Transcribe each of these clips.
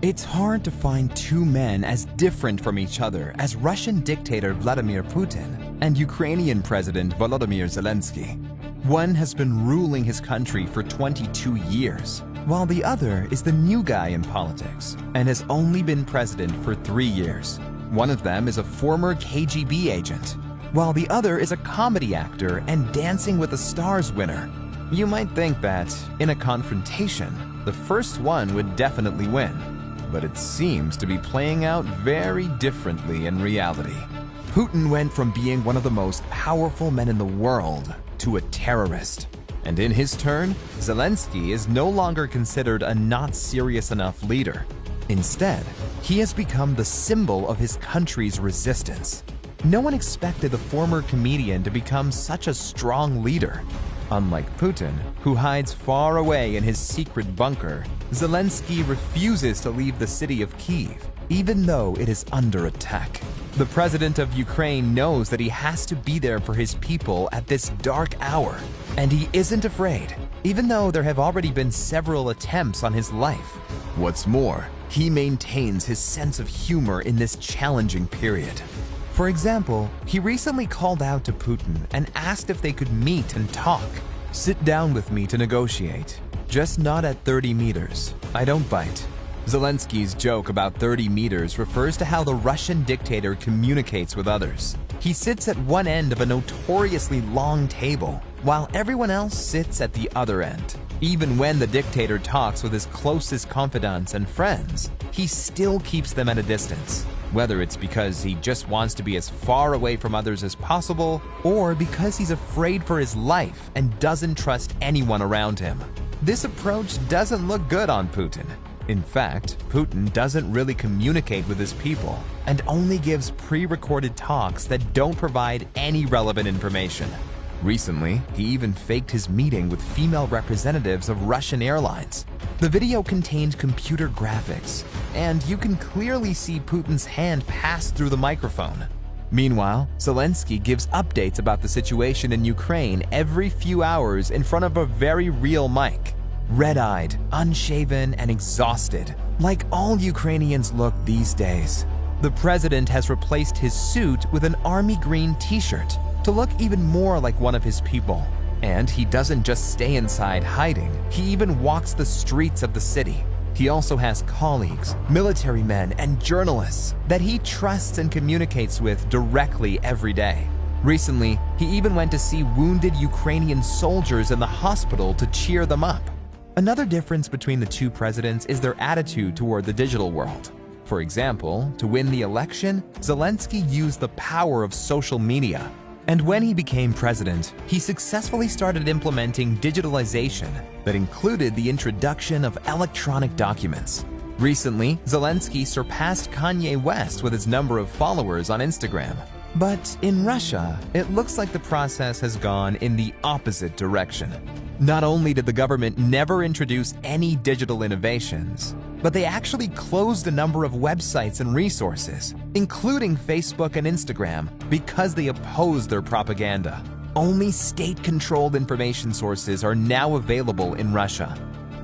It's hard to find two men as different from each other as Russian dictator Vladimir Putin and Ukrainian President Volodymyr Zelensky. One has been ruling his country for 22 years, while the other is the new guy in politics and has only been president for 3 years. One of them is a former KGB agent, while the other is a comedy actor and Dancing with the Stars winner. You might think that, in a confrontation, the first one would definitely win, but it seems to be playing out very differently in reality. Putin went from being one of the most powerful men in the world to a terrorist. And in his turn, Zelensky is no longer considered a not serious enough leader. Instead, he has become the symbol of his country's resistance. No one expected the former comedian to become such a strong leader. Unlike Putin, who hides far away in his secret bunker, Zelensky refuses to leave the city of Kyiv, even though it is under attack. The president of Ukraine knows that he has to be there for his people at this dark hour, and he isn't afraid, even though there have already been several attempts on his life. What's more, he maintains his sense of humor in this challenging period. For example, he recently called out to Putin and asked if they could meet and talk. "Sit down with me to negotiate. Just not at 30 meters. I don't bite." Zelensky's joke about 30 meters refers to how the Russian dictator communicates with others. He sits at one end of a notoriously long table, while everyone else sits at the other end. Even when the dictator talks with his closest confidants and friends, he still keeps them at a distance. Whether it's because he just wants to be as far away from others as possible, or because he's afraid for his life and doesn't trust anyone around him. This approach doesn't look good on Putin. In fact, Putin doesn't really communicate with his people and only gives pre-recorded talks that don't provide any relevant information. Recently, he even faked his meeting with female representatives of Russian airlines. The video contained computer graphics, and you can clearly see Putin's hand pass through the microphone. Meanwhile, Zelensky gives updates about the situation in Ukraine every few hours in front of a very real mic. Red-eyed, unshaven, and exhausted, like all Ukrainians look these days. The president has replaced his suit with an army green t-shirt to look even more like one of his people. And he doesn't just stay inside hiding, he even walks the streets of the city. He also has colleagues, military men, and journalists that he trusts and communicates with directly every day. Recently, he even went to see wounded Ukrainian soldiers in the hospital to cheer them up. Another difference between the two presidents is their attitude toward the digital world. For example, to win the election, Zelensky used the power of social media. And when he became president, he successfully started implementing digitalization that included the introduction of electronic documents. Recently, Zelensky surpassed Kanye West with his number of followers on Instagram. But in Russia, it looks like the process has gone in the opposite direction. Not only did the government never introduce any digital innovations, but they actually closed a number of websites and resources, including Facebook and Instagram, because they opposed their propaganda. Only state-controlled information sources are now available in Russia.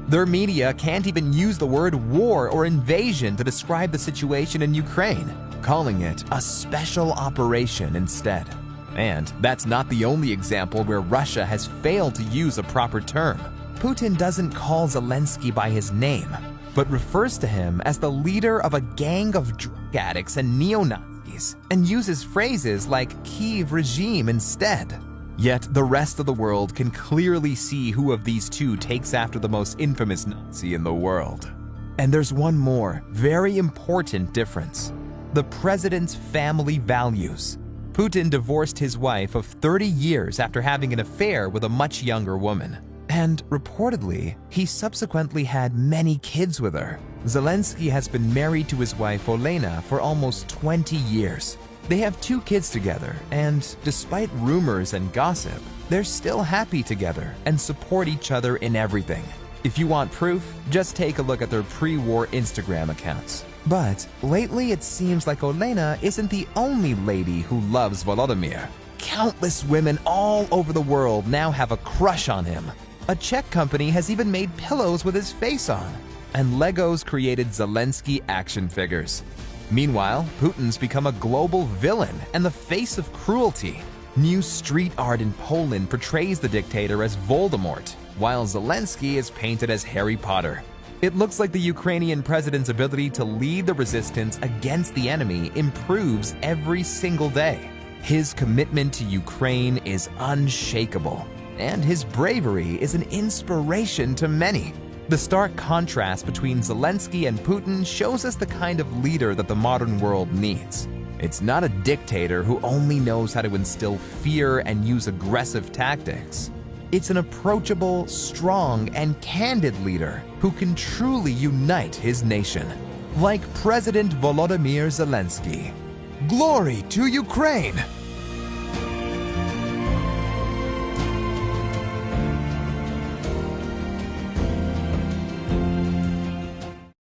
Their media can't even use the word war or invasion to describe the situation in Ukraine, calling it a special operation instead. And that's not the only example where Russia has failed to use a proper term. Putin doesn't call Zelensky by his name, but refers to him as the leader of a gang of drug addicts and neo-Nazis, and uses phrases like Kyiv regime instead. Yet the rest of the world can clearly see who of these two takes after the most infamous Nazi in the world. And there's one more, very important difference: the president's family values. Putin divorced his wife of 30 years after having an affair with a much younger woman. And reportedly, he subsequently had many kids with her. Zelensky has been married to his wife Olena for almost 20 years. They have 2 kids together, and despite rumors and gossip, they're still happy together and support each other in everything. If you want proof, just take a look at their pre-war Instagram accounts. But lately it seems like Olena isn't the only lady who loves Volodymyr. Countless women all over the world now have a crush on him. A Czech company has even made pillows with his face on. and Legos created Zelenskyy action figures. Meanwhile, Putin's become a global villain and the face of cruelty. New street art in Poland portrays the dictator as Voldemort, while Zelenskyy is painted as Harry Potter. It looks like the Ukrainian president's ability to lead the resistance against the enemy improves every single day. His commitment to Ukraine is unshakable, and his bravery is an inspiration to many. The stark contrast between Zelenskyy and Putin shows us the kind of leader that the modern world needs. It's not a dictator who only knows how to instill fear and use aggressive tactics. It's an approachable, strong, and candid leader who can truly unite his nation. Like President Volodymyr Zelenskyy. Glory to Ukraine!